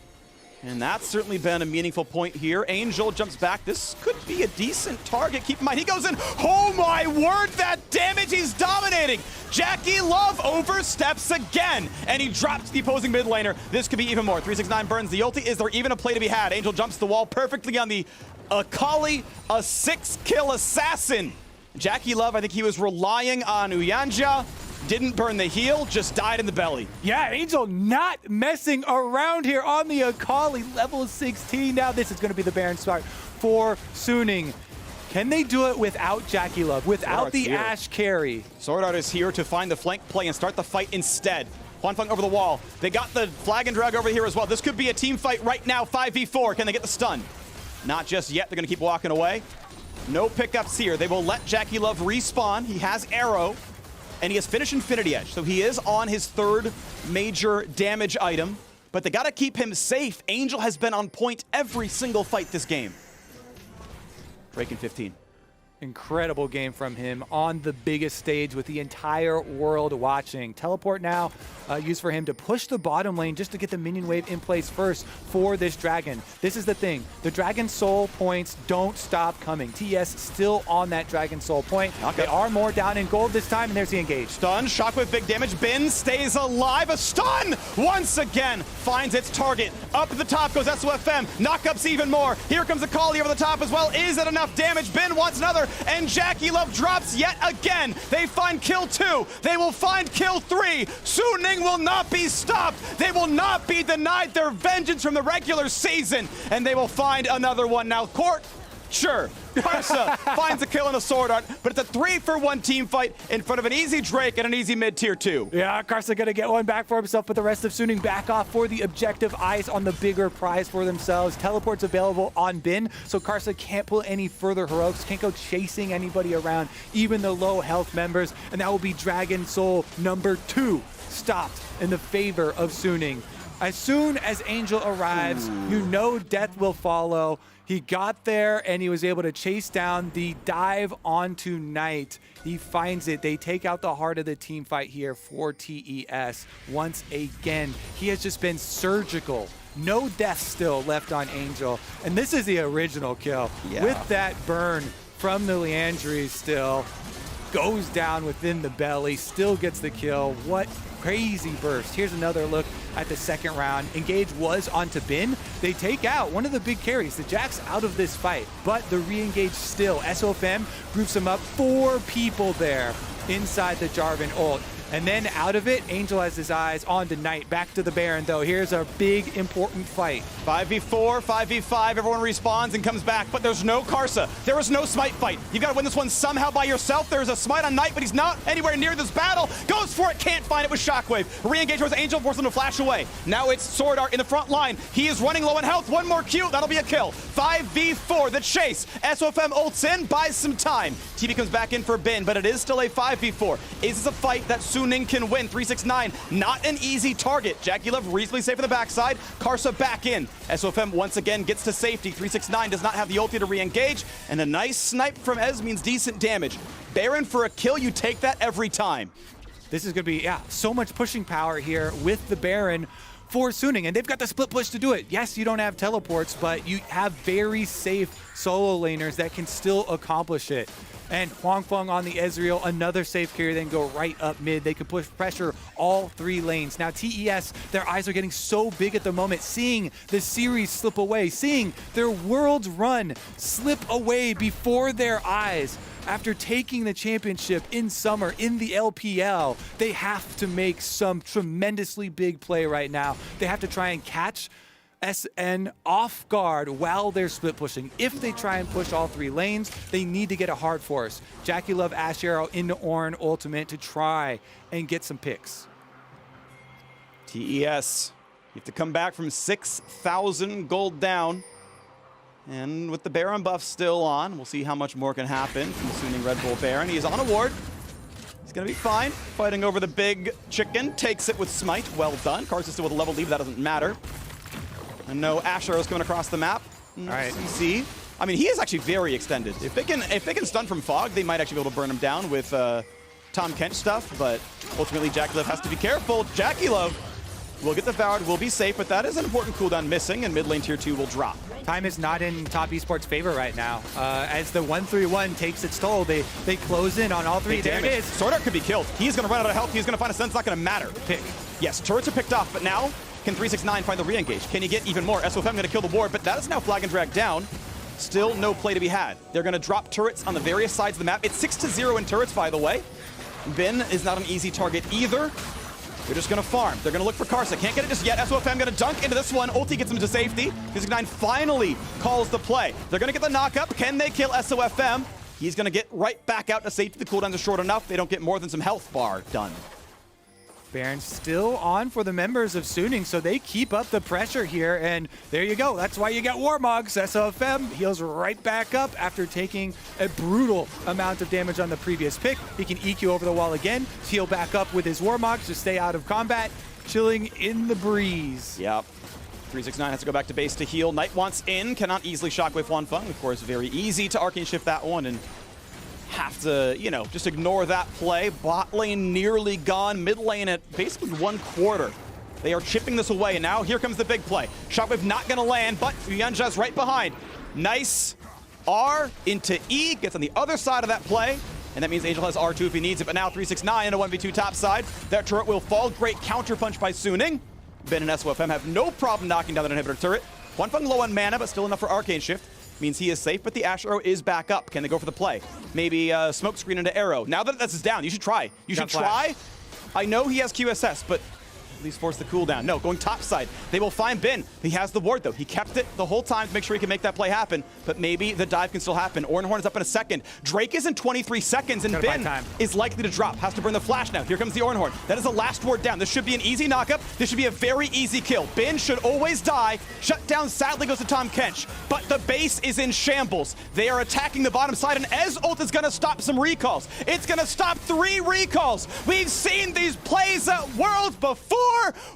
And that's certainly been a meaningful point here. Angel jumps back. This could be a decent target. Keep in mind, he goes in. Oh my word, that damage, he's dominating. Jackie Love oversteps again, and he drops the opposing mid laner. This could be even more. 369 burns the ulti. Is there even a play to be had? Angel jumps the wall perfectly on the Akali, a 6-kill assassin. Jackie Love, I think he was relying on Uyanja. Didn't burn the heal, just died in the belly. Yeah, Angel not messing around here on the Akali, level 16. Now this is going to be the Baron start for Suning. Can they do it without Jackie Love, without the Ashe carry? Sword Art is here to find the flank play and start the fight instead. Huangfeng over the wall. They got the flag and drag over here as well. This could be a team fight right now, 5v4. Can they get the stun? Not just yet. They're going to keep walking away. No pickups here. They will let Jackie Love respawn. He has arrow, and he has Finish Infinity Edge. So he is on his 3rd major damage item, but they got to keep him safe. Angel has been on point every single fight this game. Drake in 15. Incredible game from him on the biggest stage with the entire world watching. Teleport now used for him to push the bottom lane just to get the minion wave in place first for this dragon. This is the thing. The Dragon Soul points don't stop coming. TES still on that Dragon Soul point. Okay. They are more down in gold this time, and there's the engage. Stun, Shockwave, big damage. Bin stays alive. A stun once again finds its target. Up at the top goes SOFM. Knockups even more. Here comes a Kali over the top as well. Is it enough damage? Bin wants another. And JackeyLove drops yet again. They find kill 2. They will find kill 3. Suning will not be stopped. They will not be denied their vengeance from the regular season. And they will find another one. Now, Court, sure. KaiSser finds a kill and a sword art, but it's a 3-for-1 team fight in front of an easy Drake and an easy mid tier 2. Yeah, KaiSser gonna get one back for himself, but the rest of Suning back off for the objective. Eyes on the bigger prize for themselves. Teleport's available on Bin, so KaiSser can't pull any further heroics, can't go chasing anybody around, even the low health members, and that will be Dragon Soul number 2 stopped in the favor of Suning. As soon as Angel arrives, you know death will follow. He got there and he was able to chase down the dive onto Knight. He finds it. They take out the heart of the team fight here for TES once again. He has just been surgical. No death still left on Angel. And this is the original kill. Yeah. With that burn from the Leandri still. Goes down within the belly, still gets the kill. What crazy burst. Here's another look at the second round. Engage was onto Bin. They take out one of the big carries. The Jack's out of this fight, but the re-engage still. SOFM groups him up. 4 people there inside the Jarvan ult. And then out of it, Angel has his eyes on to Knight. Back to the Baron, though. Here's a big, important fight. 5v4, 5v5, everyone respawns and comes back, but there's no KaiSser. There is no smite fight. You gotta win this one somehow by yourself. There's a smite on Knight, but he's not anywhere near this battle. Goes for it, can't find it with Shockwave. Re-engage towards Angel, forces him to flash away. Now it's Sword Art in the front line. He is running low on health. One more Q, that'll be a kill. 5v4, the chase. SOFM ults in, buys some time. TB comes back in for Bin, but it is still a 5v4. Is this a fight that Suning can win? 369, not an easy target. JackeyLove reasonably safe on the backside. KaiSser back in. SOFM once again gets to safety. 369 does not have the ulti to re-engage, and a nice snipe from Ez means decent damage. Baron for a kill, you take that every time. This is gonna be, so much pushing power here with the Baron for Suning, and they've got the split push to do it. Yes, you don't have teleports, but you have very safe solo laners that can still accomplish it. And Huang Feng on the Ezreal, another safe carry, then go right up mid. They could push pressure all 3 lanes. Now TES, their eyes are getting so big at the moment, seeing the series slip away, seeing their world's run slip away before their eyes. After taking the championship in summer in the LPL, they have to make some tremendously big play right now. They have to try and catch SN off guard while they're split pushing. If they try and push all 3 lanes, they need to get a hard force. JackeyLove Ash Arrow into Ornn ultimate to try and get some picks. TES, you have to come back from 6,000 gold down. And with the Baron buff still on, we'll see how much more can happen from Suning Red Bull Baron. He is on a ward. He's gonna be fine. Fighting over the big chicken, takes it with Smite. Well done. KaiSser still with a level lead, that doesn't matter. And no Ash arrows coming across the map. All right. CC. I mean, he is actually very extended. If they can stun from Fog, they might actually be able to burn him down with Tom Kent stuff, but ultimately JackeyLove has to be careful. JackeyLove will get devoured, will be safe, but that is an important cooldown missing, and mid lane tier 2 will drop. Time is not in top esports' favor right now. As the 1-3-1 takes its toll, they close in on all 3. There it is. Sword Art could be killed. He's gonna run out of health. He's gonna find a stun. It's not gonna matter. Pick. Yes, turrets are picked off, but now can 369 find the re-engage? Can he get even more? SOFM gonna kill the ward, but that is now flag and drag down. Still no play to be had. They're gonna drop turrets on the various sides of the map. It's 6-0 in turrets, by the way. Bin is not an easy target either. They're just gonna farm. They're gonna look for KaiSser. Can't get it just yet. SOFM gonna dunk into this one. Ulti gets him to safety. 369 finally calls the play. They're gonna get the knockup. Can they kill SOFM? He's gonna get right back out to safety. The cooldowns are short enough. They don't get more than some health bar done. Baron still on for the members of Suning, so they keep up the pressure here, and there you go. That's why you get Warmogs. SOFM heals right back up after taking a brutal amount of damage on the previous pick. He can EQ over the wall again, heal back up with his Warmogs to stay out of combat, chilling in the breeze. Yep. 369 has to go back to base to heal. Knight wants in, cannot easily shockwave Huang Feng. Of course, very easy to Arcane Shift that one, and have to, you know, just ignore that play. Bot lane nearly gone, mid lane at basically 1/4. They are chipping this away, and now here comes the big play. Shockwave not gonna land, but Yuanja's right behind. Nice R into E, gets on the other side of that play, and that means Angel has R2 if he needs it, but now 369 in a 1v2 top side. That turret will fall. Great counter punch by Suning. Ben and SOFM have no problem knocking down that inhibitor turret. Huanfeng low on mana, but still enough for Arcane Shift. Means he is safe, but the Ash Arrow is back up. Can they go for the play? Maybe smoke screen into Arrow. Now that this is down, you should try. You should try. I know he has QSS, but at least force the cooldown. No, going top side. They will find Bin. He has the ward, though. He kept it the whole time to make sure he can make that play happen, but maybe the dive can still happen. Ornhorn is up in a second. Drake is in 23 seconds, and Bin is likely to drop. Has to burn the flash now. Here comes the Ornhorn. That is the last ward down. This should be an easy knockup. This should be a very easy kill. Bin should always die. Shut down sadly goes to Tom Kench, but the base is in shambles. They are attacking the bottom side, and Ez ult is going to stop some recalls. It's going to stop 3 recalls. We've seen these plays at Worlds before.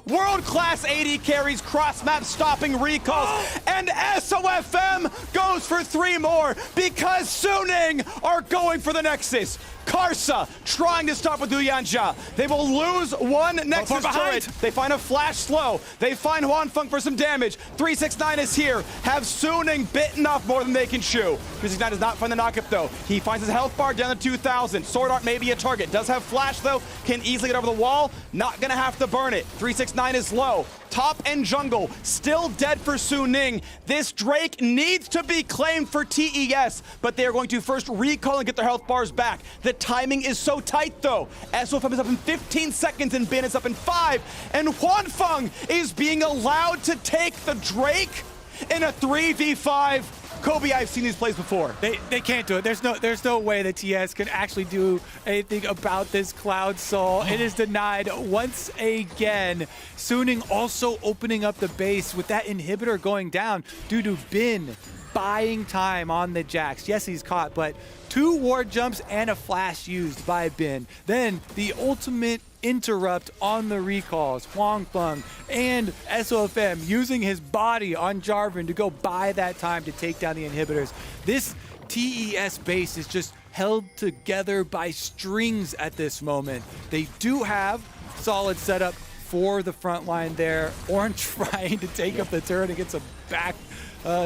World-class AD carries cross-map stopping recalls, and SOFM goes for 3 more because Suning are going for the Nexus. KaiSser trying to stop with Yuanja. They will lose one Nexus turret. They find a flash slow. They find Huanfeng for some damage. 369 is here. Have Suning bitten off more than they can chew. 369 does not find the knockup though. He finds his health bar down to 2,000. Sword Art may be a target. Does have flash though. Can easily get over the wall. Not gonna have to burn it. 369 is low. Top and jungle still dead for Suning. This Drake needs to be claimed for TES, but they are going to first recall and get their health bars back. The timing is so tight though. SOFM is up in 15 seconds and Bin is up in 5, and Huanfeng is being allowed to take the Drake in a 3v5. Kobe, I've seen these plays before. They can't do it. There's no way that TS can actually do anything about this Cloud Soul. It is denied once again. Suning also opening up the base with that inhibitor going down due to Bin buying time on the Jax. Yes, he's caught, but 2 ward jumps and a flash used by Bin. Then the ultimate interrupt on the recalls. Huanfeng and SOFM using his body on Jarvan to go buy that time to take down the inhibitors. This TES base is just held together by strings at this moment. They do have solid setup for the front line there. Orange trying to take up the turret and get some back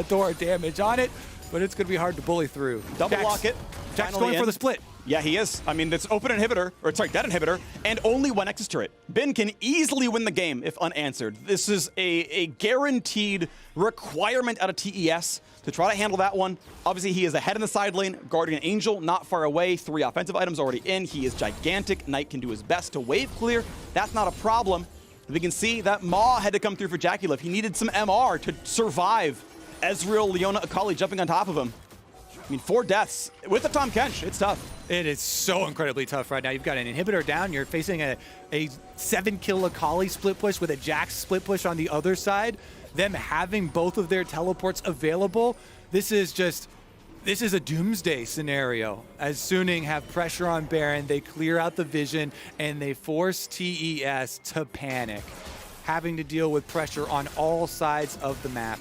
door damage on it, but it's going to be hard to bully through. Double lock it. Jax going for the split. Yeah, he is. I mean, it's open inhibitor, or sorry, dead inhibitor, and only one Nexus turret. Bin can easily win the game if unanswered. This is a guaranteed requirement out of TES to try to handle that one. Obviously, he is ahead in the side lane. Guardian Angel not far away. 3 offensive items already in. He is gigantic. Knight can do his best to wave clear. That's not a problem. We can see that Maw had to come through for JackeyLove. He needed some MR to survive. Ezreal, Leona, Akali jumping on top of him. I mean, 4 deaths with the Tom Kench. It's tough. It is so incredibly tough right now. You've got an inhibitor down. You're facing a 7-kill Akali split push with a Jax split push on the other side. Them having both of their teleports available. This is a doomsday scenario. As Suning have pressure on Baron, they clear out the vision and they force TES to panic, having to deal with pressure on all sides of the map.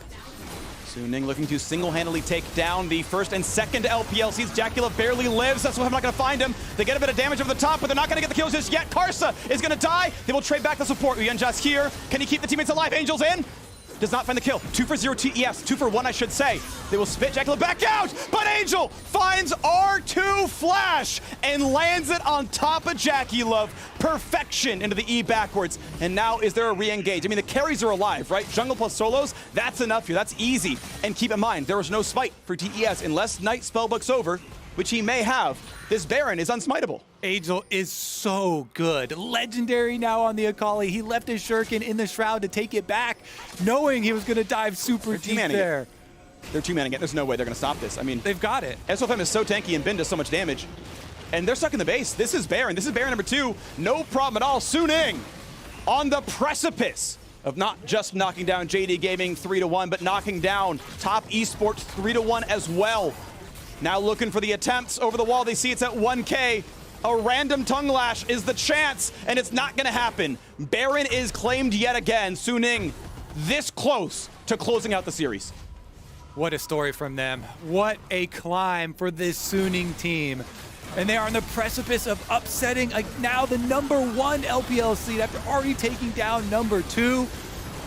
Suning looking to single-handedly take down the first and second LPLCs. JackeyLove barely lives. That's why I'm not going to find him. They get a bit of damage over the top, but they're not going to get the kills just yet. KaiSser is going to die. They will trade back the support. Yuanja's here. Can he keep the teammates alive? Angel's in. Does not find the kill. 2 for 0 TES. 2 for 1, I should say. They will spit JackeyLove back out, but Angel finds R2 Flash and lands it on top of JackeyLove. Perfection into the E backwards. And now is there a re-engage? I mean, the carries are alive, right? Jungle plus solos, that's enough here. That's easy. And keep in mind, there is no smite for TES unless Knight spellbook's over, which he may have. This Baron is unsmiteable. Angel is so good. Legendary now on the Akali. He left his Shuriken in the Shroud to take it back, knowing he was going to dive super deep there. They're 2-manning it. There's no way they're going to stop this. I mean, they've got it. SOFM is so tanky and Bin does so much damage. And they're stuck in the base. This is Baron. This is Baron number 2. No problem at all. Suning on the precipice of not just knocking down JD Gaming 3-1, but knocking down top Esports 3-1 as well. Now looking for the attempts over the wall. They see it's at 1K. A random tongue lash is the chance, and it's not going to happen. Baron is claimed yet again. Suning this close to closing out the series. What a story from them. What a climb for this Suning team. And they are on the precipice of upsetting now the #1 LPL seed after already taking down #2.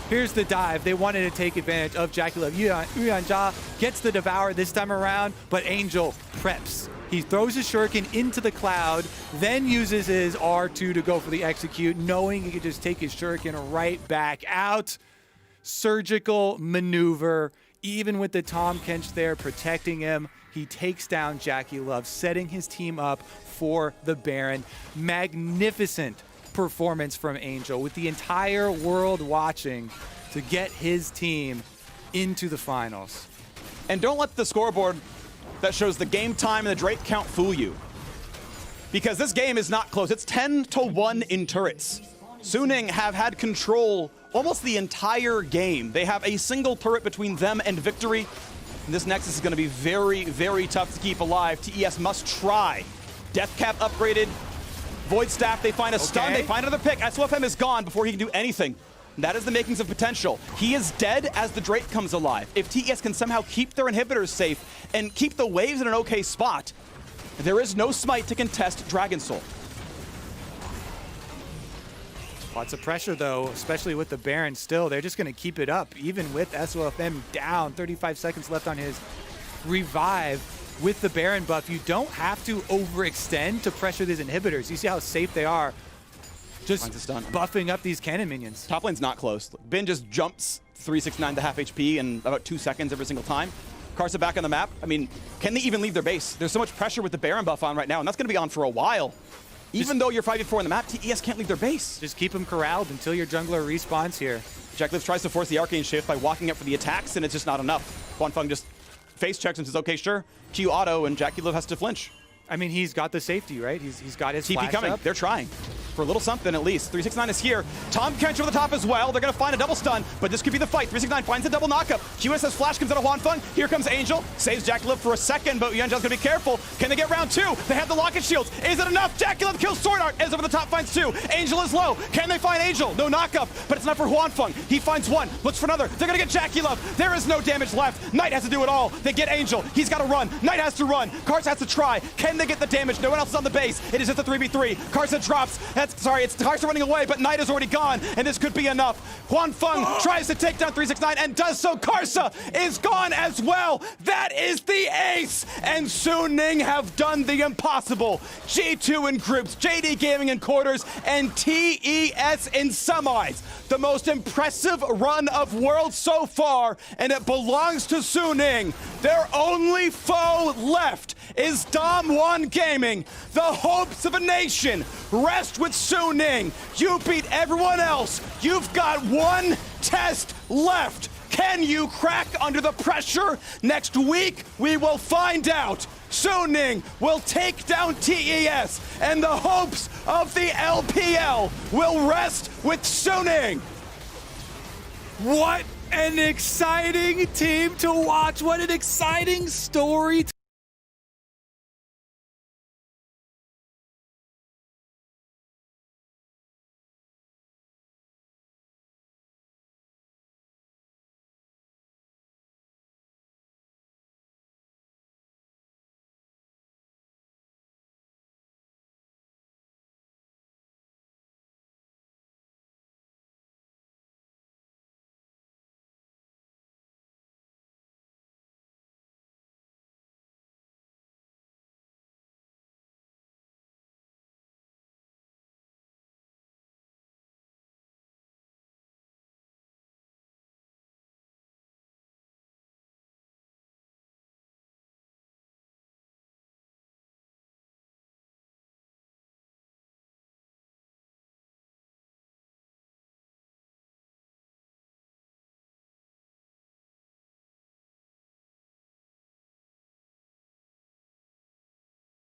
Here's the dive. They wanted to take advantage of Jackie Love. Yuyanjia gets the devour this time around, but Angel preps. He throws his shuriken into the cloud, then uses his R2 to go for the execute, knowing he could just take his shuriken right back out. Surgical maneuver, even with the Tahm Kench there protecting him. He takes down Jackie Love, setting his team up for the Baron. Magnificent performance from Angel, with the entire world watching to get his team into the finals. And don't let the scoreboard that shows the game time and the Drake count fool you, because this game is not close. It's 10-1 in turrets. Suning have had control almost the entire game. They have a single turret between them and victory. And this Nexus is going to be very, very tough to keep alive. TES must try. Death Cap upgraded. Void Staff, they find a stun, they find another pick. SOFM is gone before he can do anything. That is the makings of potential. He is dead as the Drake comes alive. If TES can somehow keep their inhibitors safe and keep the waves in an okay spot, there is no smite to contest Dragon Soul. Lots of pressure, though, especially with the Baron still. They're just going to keep it up, even with SOFM down. 35 seconds left on his revive. With the Baron buff, you don't have to overextend to pressure these inhibitors. You see how safe they are, just buffing up these cannon minions. Top lane's not close. Bin just jumps 369 to half HP in about 2 seconds every single time. KaiSser back on the map. I mean, can they even leave their base? There's so much pressure with the Baron buff on right now, and that's going to be on for a while. Even though you're 5v4 on the map, TES can't leave their base. Just keep them corralled until your jungler respawns here. Jacklif tries to force the Arcane Shift by walking up for the attacks, and it's just not enough. Huanfeng just face checks and says, okay, sure. Q auto, and Jacklif has to flinch. I mean, he's got the safety, right? He's got his TP coming. up. They're trying for a little something at least. 369 is here. Tahm Kench over the top as well. They're going to find a double stun, but this could be the fight. 369 finds a double knockup. QSS flash comes out of Huanfeng. Here comes Angel. Saves Jacklif for a second, but Yuanjia's going to be careful. Can they get round 2? They have the locket shields. Is it enough? Jacklif kills Sword Art. As over the top finds 2. Angel is low. Can they find Angel? No knockup, but it's not for Huanfeng. He finds 1. Looks for another. They're going to get Jacklif. There is no damage left. Knight has to do it all. They get Angel. He's got to run. Knight has to run. KaiSser has to try. Can they get the damage? No one else is on the base. It is just a 3v3. KaiSser drops. It's KaiSser running away, but Knight is already gone, and this could be enough. Huanfeng tries to take down 369 and does so. KaiSser is gone as well. That is the ace, and Suning have done the impossible. G2 in groups, JD Gaming in quarters, and TES in semis. The most impressive run of Worlds so far, and it belongs to Suning. Their only foe left is Dom1 Gaming. The hopes of a nation rest with Suning. You beat everyone else. You've got one test left. Can you crack under the pressure? Next week, we will find out. Suning will take down TES, and the hopes of the LPL will rest with Suning. What an exciting team to watch. What an exciting story.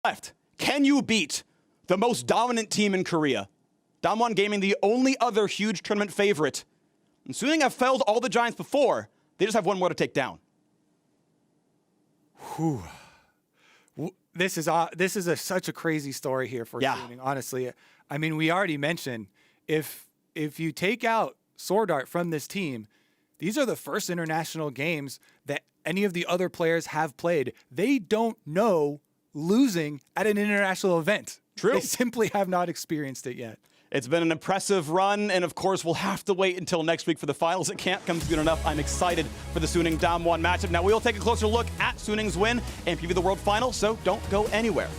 Left. Can you beat the most dominant team in Korea? Dom1 Gaming, the only other huge tournament favorite. And Suning have felled all the giants before. They just have one more to take down. Whew. This is such a crazy story here for Suning, honestly. I mean, we already mentioned, if you take out Sword Art from this team, these are the first international games that any of the other players have played. They don't know losing at an international event. True. They simply have not experienced it yet. It's been an impressive run, and of course, we'll have to wait until next week for the finals. It can't come soon enough. I'm excited for the Suning Damwon matchup. Now, we'll take a closer look at Suning's win and preview the World Final, so don't go anywhere.